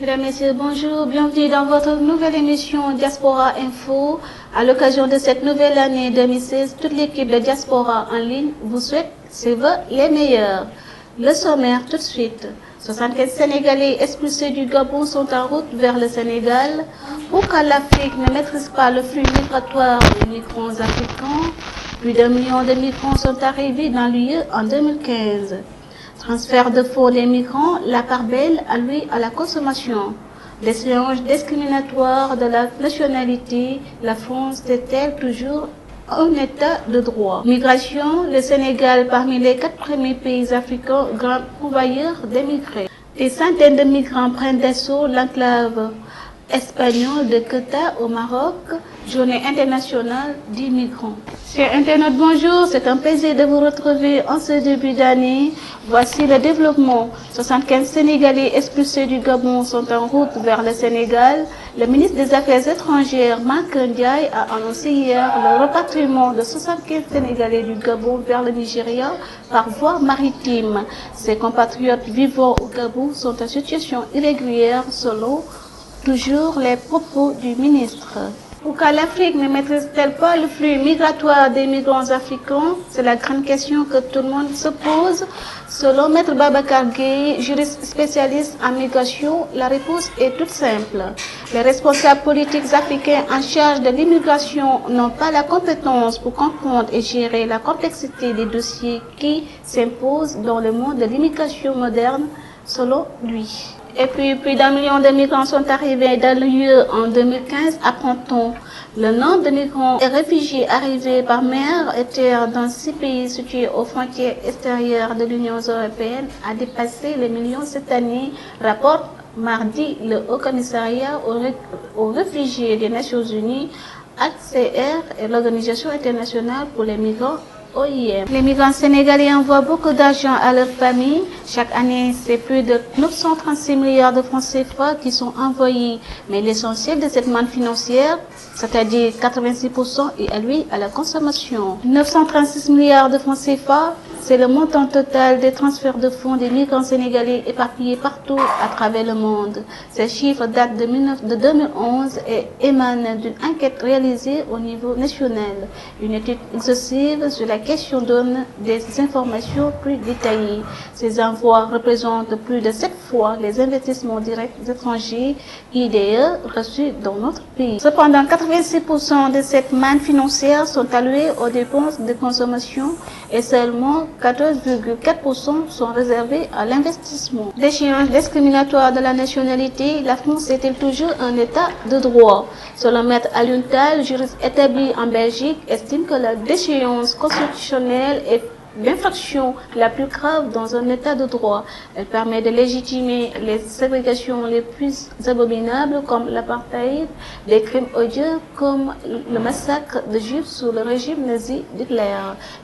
Mesdames, Messieurs, bonjour, bienvenue dans votre nouvelle émission Diaspora Info. À l'occasion de cette nouvelle année 2016, toute l'équipe de Diaspora en ligne vous souhaite ses vœux les meilleurs. Le sommaire tout de suite. 75 Sénégalais expulsés du Gabon sont en route vers le Sénégal. Pourquoi l'Afrique ne maîtrise pas le flux migratoire des migrants africains? Plus d'1 million de migrants sont arrivés dans l'UE en 2015. Transfert de fonds des migrants, la part belle allouée à la consommation. L'échange discriminatoire de la nationalité, la France est-elle toujours un état de droit? Migration, le Sénégal parmi les 4 premiers pays africains grands pourvoyeurs d'émigrés. Des centaines de migrants prennent d'assaut l'enclave espagnole de Ceuta au Maroc, journée internationale des migrants. Chers internautes, bonjour, c'est un plaisir de vous retrouver en ce début d'année. Voici le développement. 75 Sénégalais expulsés du Gabon sont en route vers le Sénégal. Le ministre des Affaires étrangères, Marc Ndiaye, a annoncé hier le repatriement de 75 Sénégalais du Gabon vers le Nigeria par voie maritime. Ses compatriotes vivant au Gabon sont en situation irrégulière selon toujours les propos du ministre. Pourquoi l'Afrique ne maîtrise-t-elle pas le flux migratoire des migrants africains? C'est la grande question que tout le monde se pose. Selon Maître Babacar Gueye, juriste spécialiste en migration, la réponse est toute simple. Les responsables politiques africains en charge de l'immigration n'ont pas la compétence pour comprendre et gérer la complexité des dossiers qui s'imposent dans le monde de l'immigration moderne, selon lui. Et puis, plus d'1 million de migrants sont arrivés dans l'UE en 2015, apprend-on. Le nombre de migrants et réfugiés arrivés par mer et terre dans 6 pays situés aux frontières extérieures de l'Union européenne a dépassé les millions cette année, rapporte mardi le Haut Commissariat aux réfugiés des Nations Unies, HCR et l'Organisation internationale pour les migrants. OIM. Les migrants sénégalais envoient beaucoup d'argent à leurs familles. Chaque année, c'est plus de 936 milliards de francs CFA qui sont envoyés. Mais l'essentiel de cette manne financière, c'est-à-dire 86%, est alloué à la consommation. 936 milliards de francs CFA, c'est le montant total des transferts de fonds des migrants sénégalais éparpillés partout à travers le monde. Ces chiffres datent de 2011 et émanent d'une enquête réalisée au niveau national. Une étude exhaustive sur la question donne des informations plus détaillées. Ces envois représentent plus de 7 fois les investissements directs étrangers IDE reçus dans notre pays. Cependant, 86% de cette manne financière sont alloués aux dépenses de consommation et seulement 14,4% sont réservés à l'investissement. L'échéance discriminatoire de la nationalité, la France est-elle toujours un état de droit? Selon Maître Aluntal, juriste établi en Belgique, estime que la déchéance constitutionnelle est l'infraction la plus grave dans un état de droit. Elle permet de légitimer les ségrégations les plus abominables comme l'apartheid, des crimes odieux comme le massacre de juifs sous le régime nazi d'Hitler,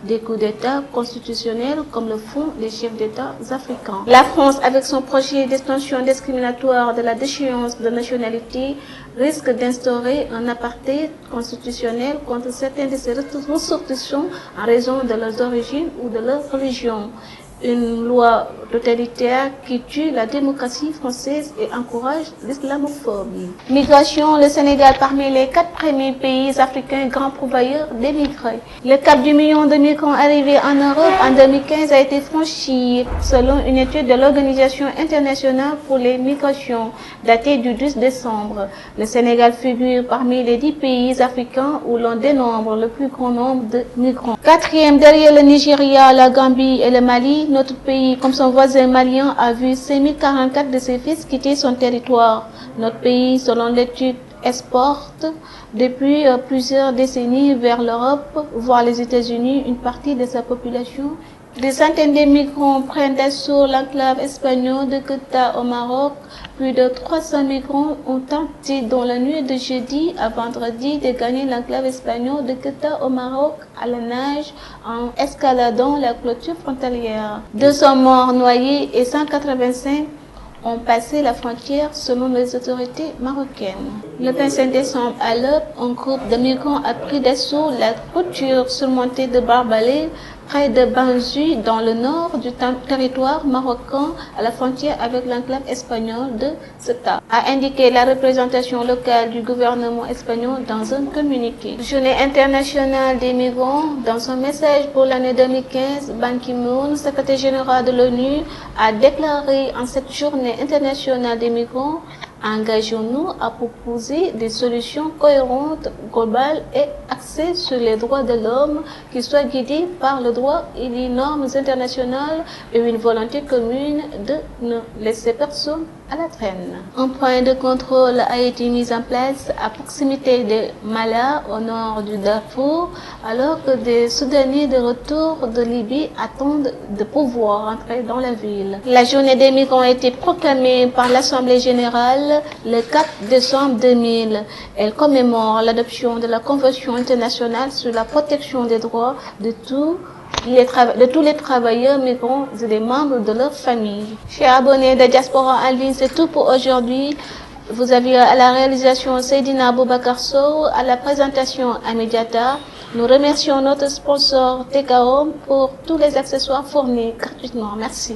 des coups d'État constitutionnels comme le font les chefs d'État africains. La France, avec son projet d'extension discriminatoire de la déchéance de nationalité, risque d'instaurer un apartheid constitutionnel contre certains de ses ressortissants en raison de leurs origines ou de leur religion. Une loi totalitaire qui tue la démocratie française et encourage l'islamophobie. Migration, le Sénégal parmi les 4 premiers pays africains grands pourvoyeurs d'émigrés. Le cap du million de migrants arrivés en Europe en 2015 a été franchi selon une étude de l'Organisation internationale pour les migrations datée du 12 décembre. Le Sénégal figure parmi les 10 pays africains où l'on dénombre le plus grand nombre de migrants. 4e derrière le Nigeria, la Gambie et le Mali, notre pays, comme son voisin malien, a vu 5044 de ses fils quitter son territoire. Notre pays, selon l'étude, exporte depuis plusieurs décennies vers l'Europe, voire les États-Unis, une partie de sa population. Des centaines de migrants prennent d'assaut l'enclave espagnole de Ceuta au Maroc. Plus de 300 migrants ont tenté dans la nuit de jeudi à vendredi de gagner l'enclave espagnole de Ceuta au Maroc à la nage en escaladant la clôture frontalière. 200 morts noyés et 185 ont passé la frontière selon les autorités marocaines. Le 25 décembre à l'Europe, un groupe de migrants a pris d'assaut la clôture surmontée de barbelés près de Bangi, dans le nord du territoire marocain, à la frontière avec l'enclave espagnole de Ceuta, a indiqué la représentation locale du gouvernement espagnol dans un communiqué. Journée internationale des migrants. Dans un message pour l'année 2015, Ban Ki-moon, secrétaire général de l'ONU, a déclaré en cette journée internationale des migrants: engageons-nous à proposer des solutions cohérentes, globales et axées sur les droits de l'homme qui soient guidées par le droit et les normes internationales et une volonté commune de ne laisser personne à la traîne. Un point de contrôle a été mis en place à proximité de Mala, au nord du Darfour, alors que des Soudanais de retour de Libye attendent de pouvoir entrer dans la ville. La journée des migrants a été proclamée par l'Assemblée générale le 4 décembre 2000. Elle commémore l'adoption de la Convention internationale sur la protection des droits de tous les travailleurs migrants et des membres de leur famille. Chers abonnés de Diaspora en ligne, c'est tout pour aujourd'hui. Vous avez à la réalisation Seydina Boubacar Sow, à la présentation Amidiata. Nous remercions notre sponsor TKO pour tous les accessoires fournis gratuitement. Merci.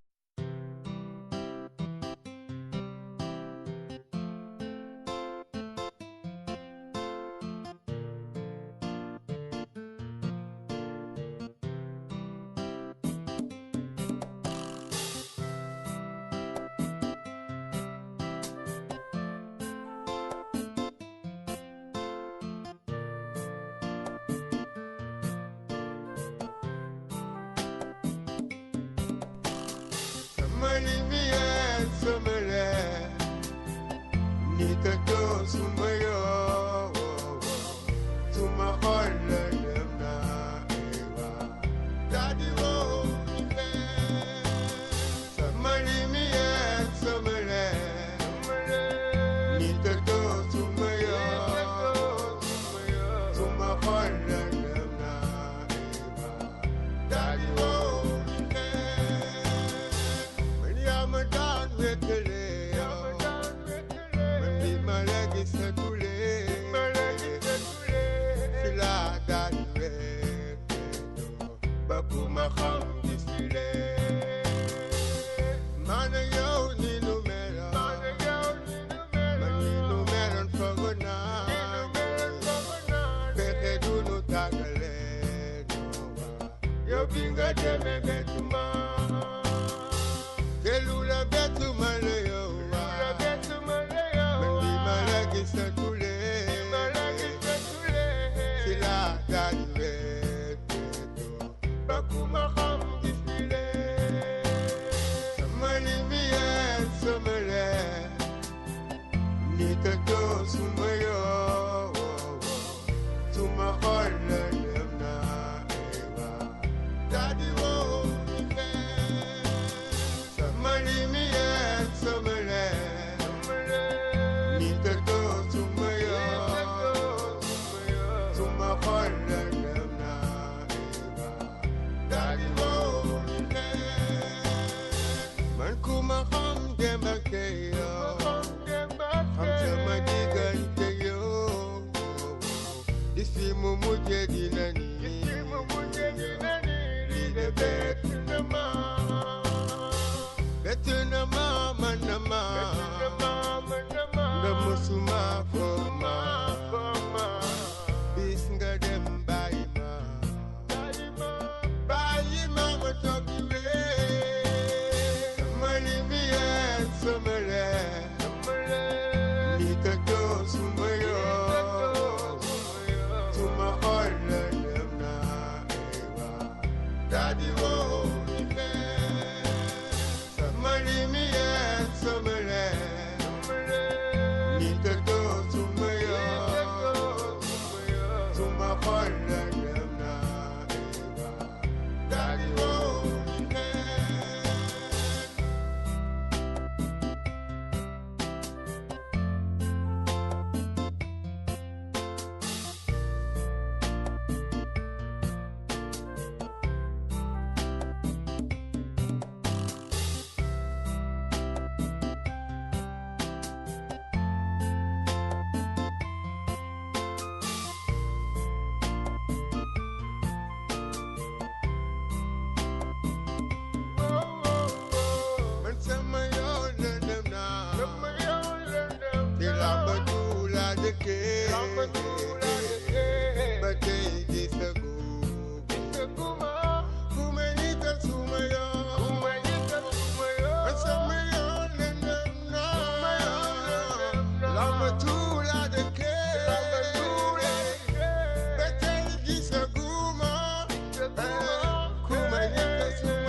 Daddy, whoa. Batay sa guma kumanita sumaya asamayo lenna lama tula de ke batay sa guma kumanita sumaya